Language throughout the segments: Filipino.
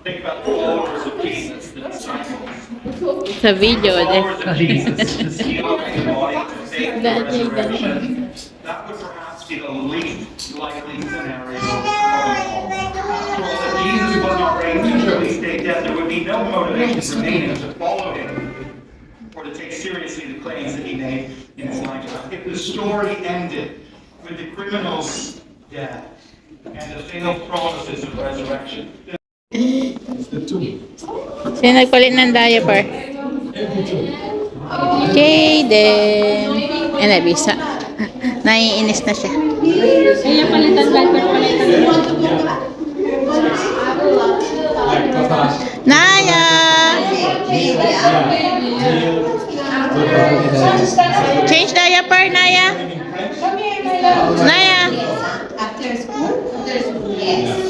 Think about the followers of Jesus, the disciples. Sa video, Followers of Jesus, the sealing of the body, the faith of the That way, resurrection. That would perhaps be the least likely scenario of all. For if Jesus was not raised to truly stay dead, there would be no motivation remaining to follow him or to take seriously the claims that he made in his lifetime. If the story ended with the criminal's death and the failed promises of resurrection, Sino nagpalit ng diaper? Jaden. Eh, nabisa. Naiinis na siya. Kaya palitan diaper, palitan. Naya! Change diaper, Naya. Naya. After school? Yes.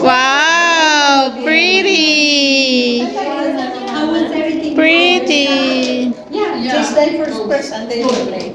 Wow, pretty. How was everything? Pretty. Yeah, just then first and then you play.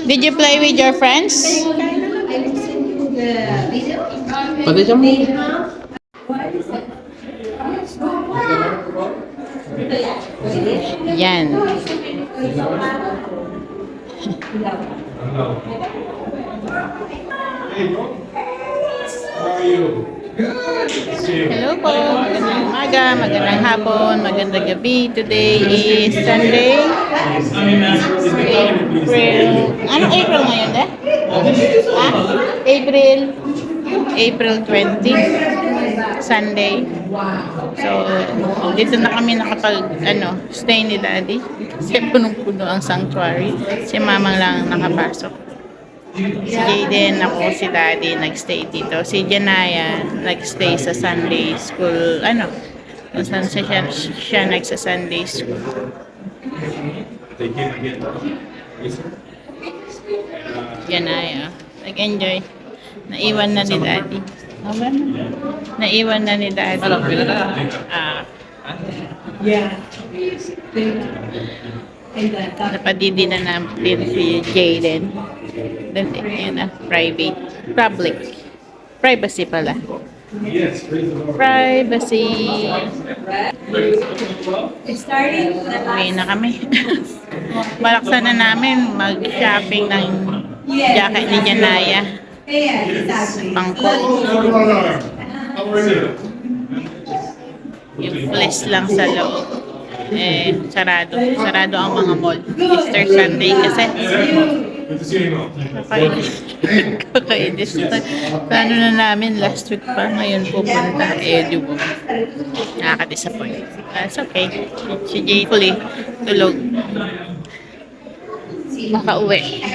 Did you play with your friends? I will send you the video. Pwede siya mo. They have. What is it? Yan. Hello po. Magandang umaga, magandang hapon, magandang gabi. Today is Sunday. April. Anong April ngayon, eh? Ha? April 20. Sunday. So, dito na kami stay ni Daddy. Kasi punong-puno ang sanctuary. Si Mamang lang nakapasok. Si Jaden, ako, si Daddy, nagstay dito. Si Janaya, nagstay sa Sunday school, kung saan siya nagsa-Sunday school. Janaya, nag-enjoy. Naiwan na ni Daddy. Naiwan na ni Daddy. Napadidi na natin si Jaden. Yun private. Public. Privacy pala. Privacy. Uwi na kami. Balaksan na namin mag-shopping ng jacket ni Janaya. Pangkol. Yung flesh lang sa loob. Sarado. Sarado ang mga mall. Easter Sunday kasi. Kakainis na. Plano na namin last week pa. Ngayon pupunta. Di ba? Nakaka-disappoint. That's okay. Si Jay Fully tulog. Makauwi.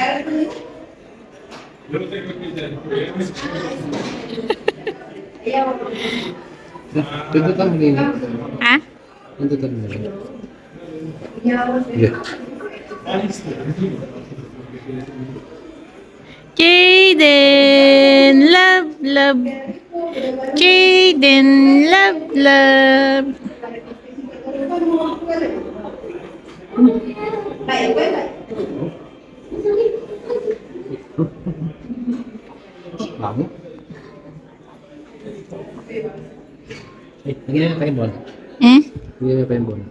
Tuntutan mo nila. Ha? Tuntutan mo nila. Yeah. Jaden, love, love. Jaden, love, love. Lamo? Nagyan na pa yung ball. Nagyan na pa yung ball.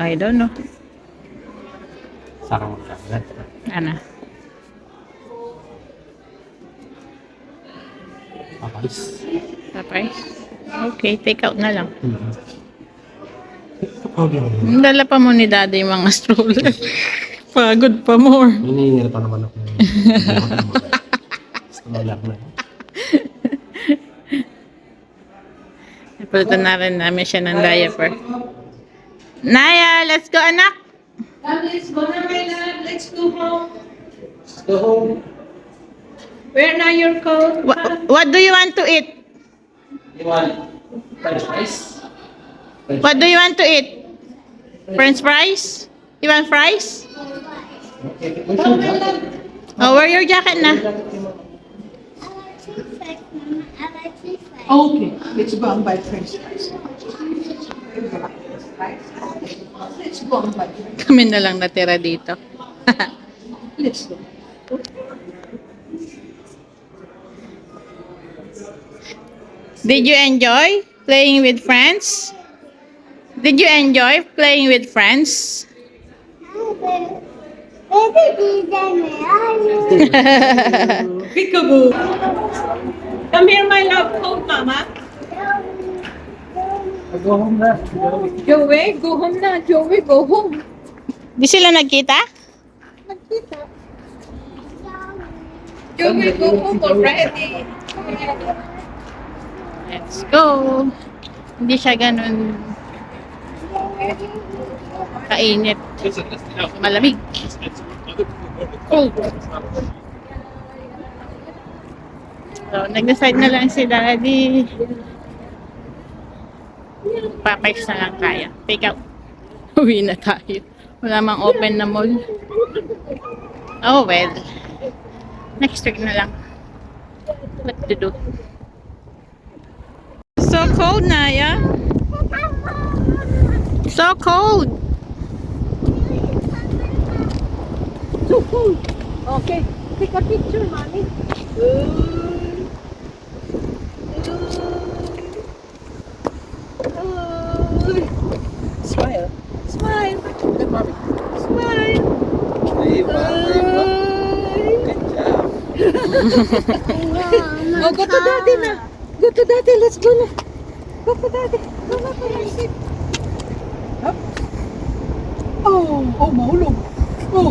I don't know. Sarang magkalat. Ano? Papalis. Surprise? Okay, take out na lang. Okay. Dala pa mo ni Daddy yung mga stroller. Pagod pa more. Naninira pa naman ako. Gusto mo lang na. Napalitan na rin namin siya ng diaper. Naya, let's go anak! Let's go na, Let's go home. Where now your coat? What do you want to eat? You want French fries? What do you want to eat? French fries? You want fries? Oh, wear your jacket na. Okay, let's go and buy French fries. Let's go and buy French. Kami na lang natira dito. Let's go. Did you enjoy playing with friends? Did you enjoy playing with friends? Peekaboo. Come here, my love. Hold, Mama. Go home na. Joey, go home na. Joey, go home. Di sila nagkita? Joey, go home already. Let's go. Hindi siya ganun kainit. Malamig. Cold. So, nag-decide na lang si Daddy. Papayos na lang tayo. Take out. Uwi na tayo. Wala mang open na mall. Oh well. Next week na lang. What to do? So cold, Naya. So cold. So cool. Okay, take a picture, Mommy. Smile. Smile. Smile. Good job. Oh, go to Daddy na. Go to Daddy. Let's go na. Go to Daddy. Go na for your seat. Up. Oh, mahulog. Oh.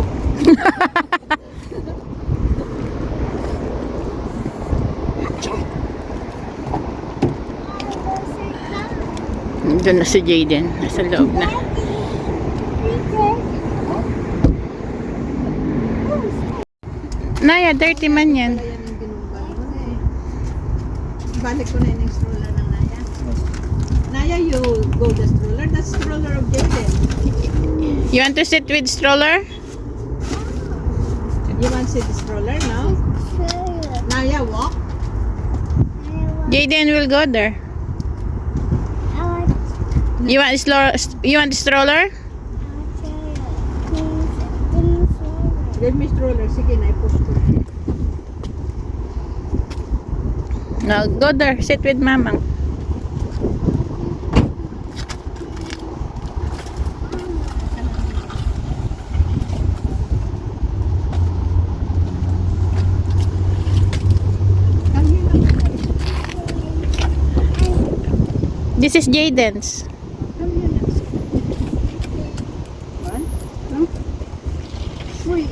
Doon na si Jaden. Nasa loob na. Naya, dirty man yan. Yan ang binumbal mo eh. Balik ko na yung stroller ng Naya. Naya, you go the stroller. That's stroller of Jaden. You want to sit with stroller? You want to see the stroller now? Naya, walk. Jaden will go there. You want stroller? Give me stroller. Sige na, i-push ko. No, go there. Sit with Mamang. Come here na. This is Jaden's. Come here na. One, two, three.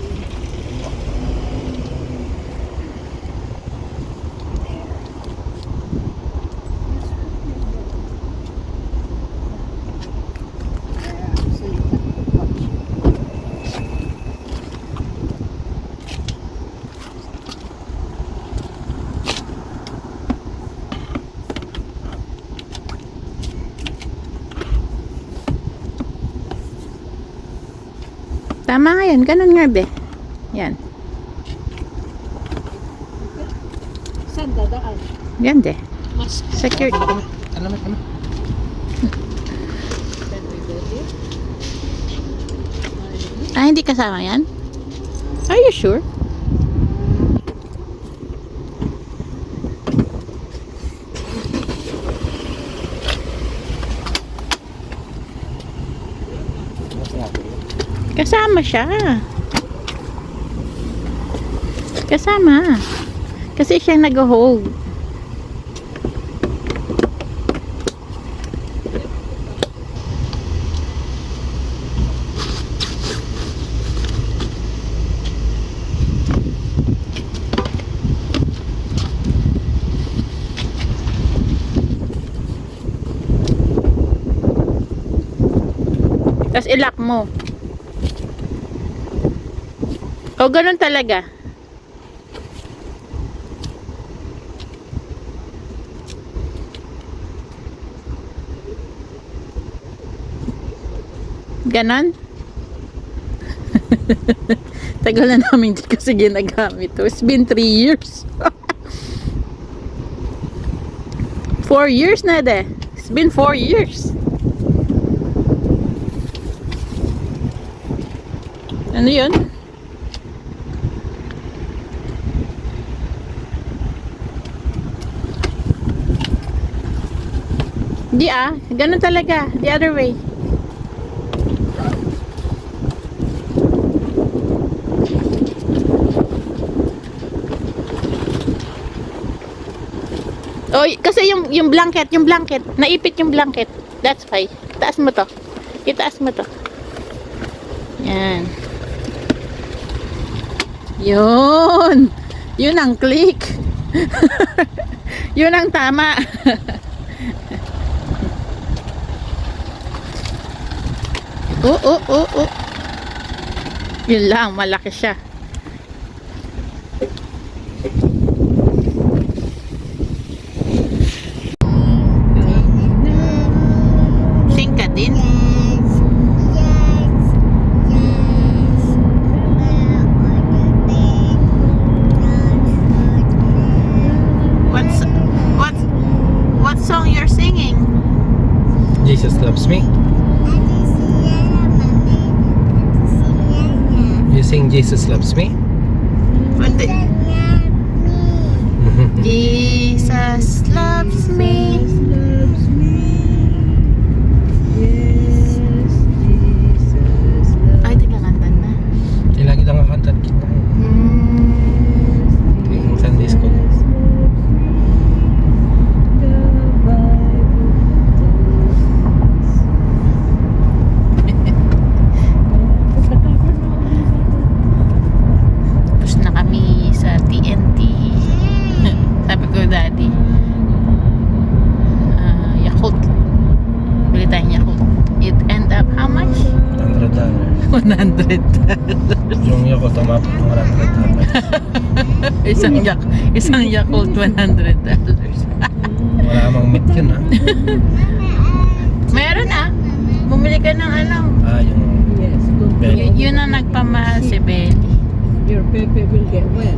Tama nga yan. Ganun nga, be. Yan. Saan dadaan? Yan, de. Secure. Ano? Ah, hindi kasama yan? Are you sure? Kasama siya. Kasama. Kasi siya nag-hold. Tapos i-lock mo. O, ganun talaga. Ganon? Tagal na namin di kasi ginagamit to. It's been 3 years. 4 years na de. It's been 4 years. Ano yun? Di ganun talaga. The other way. Oh, kasi yung blanket, naipit yung blanket. That's why. Itaas mo to. Itaas mo to. Yan. Yun. Yun ang click. Yun ang tama. Oh. Yun lang, malaki siya. Sing ka din? What song you're singing? Jesus loves me. You sing Jesus loves me? What the? Jesus loves me. Ay, tagakantan na. Lagi lang kakanta kita. Yung Sunday school. Tapos na kami sa TNT. Sabi ko, Daddy, Yakult. Bili tayong Yakult. It end up how much? $100. $100. Yung Yakult umabot ng $100. Isang Yakult, $100. Wala amang meat yun Meron bumili ka ng ano. Yung Yes, good. belly. Yun ang nagpamahal si Belly. Your pepe will get wet.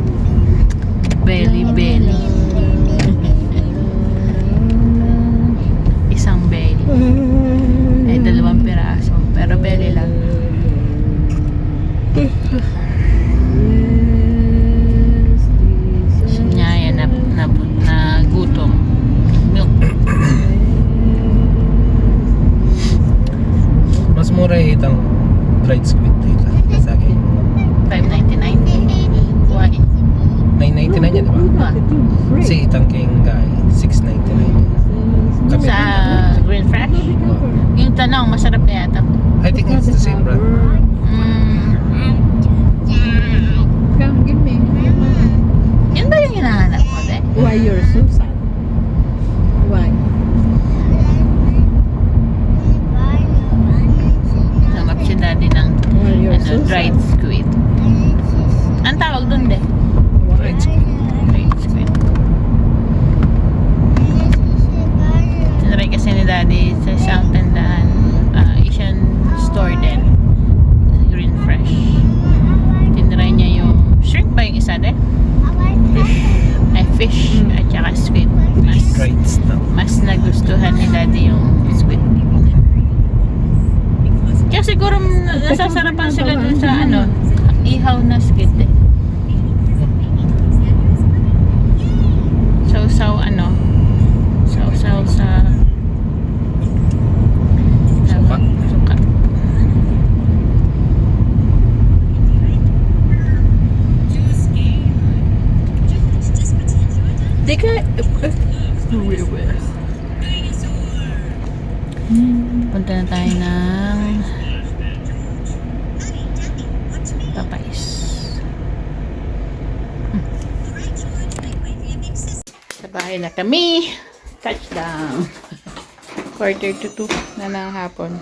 Belly. Isang belly. Ay, 2 piraso. Pero belly lang. Sinyaya na gutom. Milk. Mas mura itang dried squid dito. Sa akin. $5.99. Why? $9.99 yan, diba? Kasi itang king guy, $6.99. Kapit Sa Green Fresh? Yung tanong, masarap na yata. I think it's the same brand. Come, give me. Yun ba yung hinahanap mo, de? Why you're so sad? Why? Hanap si Daddy ng Why you're so dried sad? squid. Ang tawag dun, de? Dried squid. Dried squid. Tinry kasi ni Daddy sa isang tindahan, Asian store din. Green Fresh. Tinry niya yung shrimp ba yung isa, de? Fish at saka squid. Dried stuff. Mas nagustuhan ni Daddy yung squid. Kaya siguro nasasarapan sila dun sa ihaw na squid eh. Sausaw sausaw sa suka. Teka, punta na tayo ng Papayas. Sa bahay na kami. Touchdown. 1:45 na ng hapon.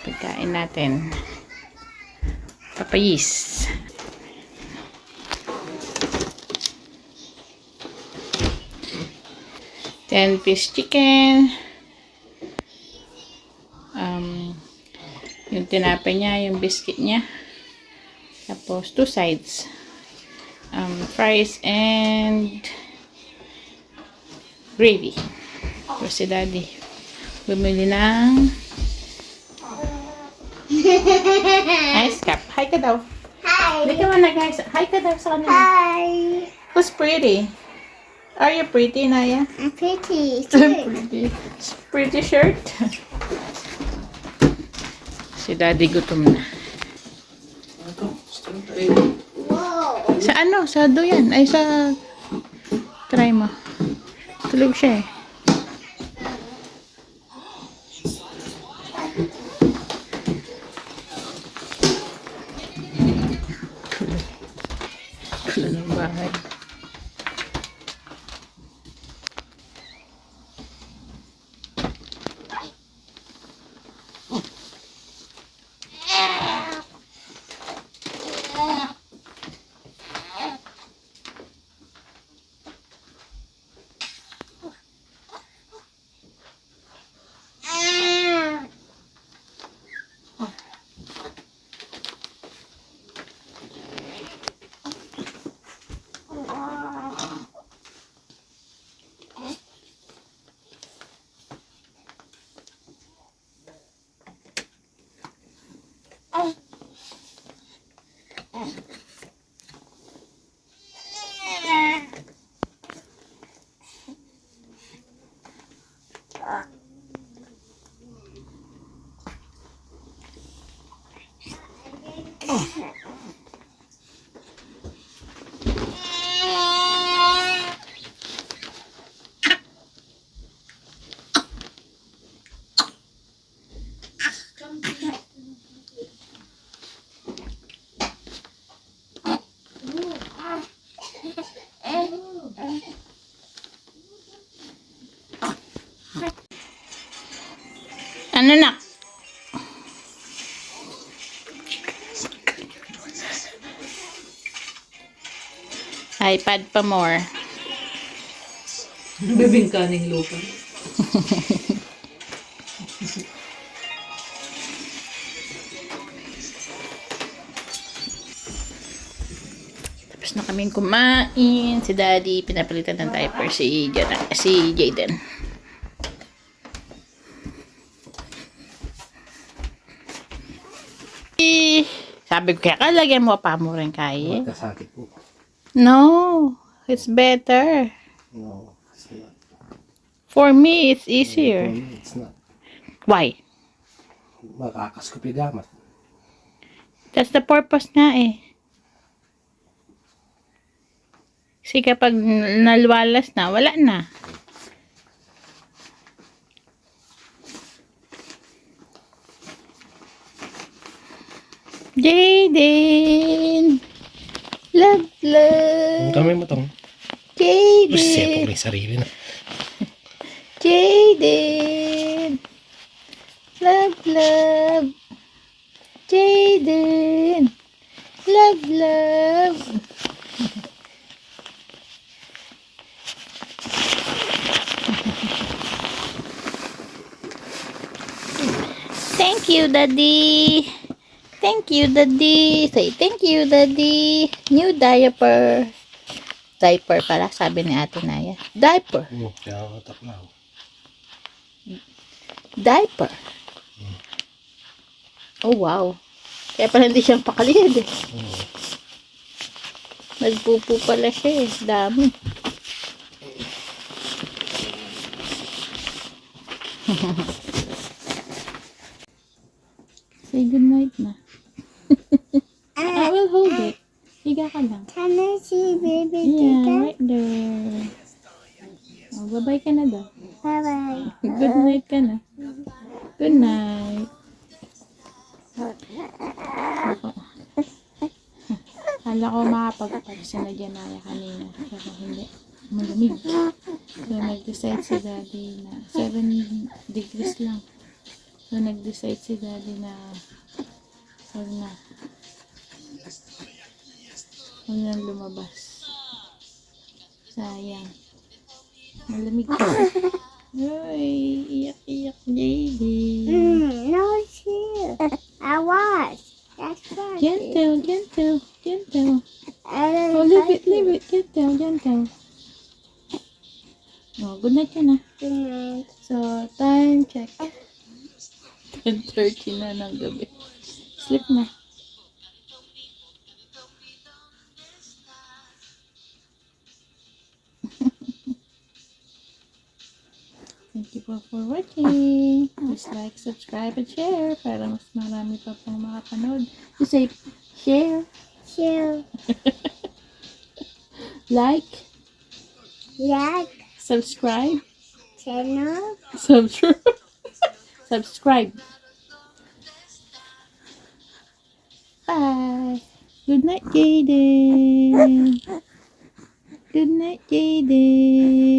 Pagkain natin. Papayas. Ten-piece chicken. Yung tinapay niya, yung biscuit niya. Tapos, 2 sides. Fries and gravy. Tapos si Daddy bumili ng ice cup. Hi ka daw. Hi. Hindi ka man nag-ice. Hi ka daw sa kanila. Hi. Who's pretty? Are you pretty, Naya? I'm pretty. Pretty. Pretty shirt. Si Daddy gutom na. Whoa. Sa ano? Sa doyan. Ay, sa... Try mo. Tulog siya eh. Kulo ng bahay. Ano na? iPad pa more. Bibingka ng lupa. Tapos na kaming kumain. Si Daddy, pinapalitan ng diaper si Jaden. Sabi ko, kaya kalagyan mo pa mo rin kaya. Magkasakit po. No, it's better. No, it's not. For me, it's easier. For me, it's not. Why? Makakas ko pigamat. That's the purpose nga eh. Kasi kapag nalwalas na, wala na. Jaden! Love, love! Ang kamay mo tong. Jaden! Sepok na yung sarili na. Jaden! Love, love! Jaden! Love, love! Thank you, Daddy! Thank you, Daddy! Say thank you, Daddy! New diaper! Diaper pala, sabi ni Ate Naya. Diaper! Kaya ako taklaw. Diaper. Oh, wow. Kaya pala hindi siyang pakaliyad eh. Nagpupo pala siya eh. Dami. Say good night na. I will hold it. Higa ka lang. Can I see baby Yeah, right there. Oh, bye-bye ka na daw. Bye-bye. Good night ka na. Good night. Ako. Kala ko makapagpagsa na dyan na kanina. Pero hindi. Malamig. So, nag-decide si Daddy na 7 degrees lang. So, nag-decide si Daddy na huwag na. Huwag na lumabas. Sayang. Malamig ka. Uy, iyak-iyak, Jaden. No, it's here. too. I was. That's right. Gentle, gentle, gentle. I Oh, leave it, gentle, gentle. Oh, good night ka na. Good night. So, time check. 10:30 na ng gabi. Sleep na. Thank you po for watching. Please like, subscribe, and share para mas marami pa pong makapanood. You say, share, Chill. like, Like. subscribe, Channel. subscribe. Bye. Good night, Jaden. Good night, Jaden.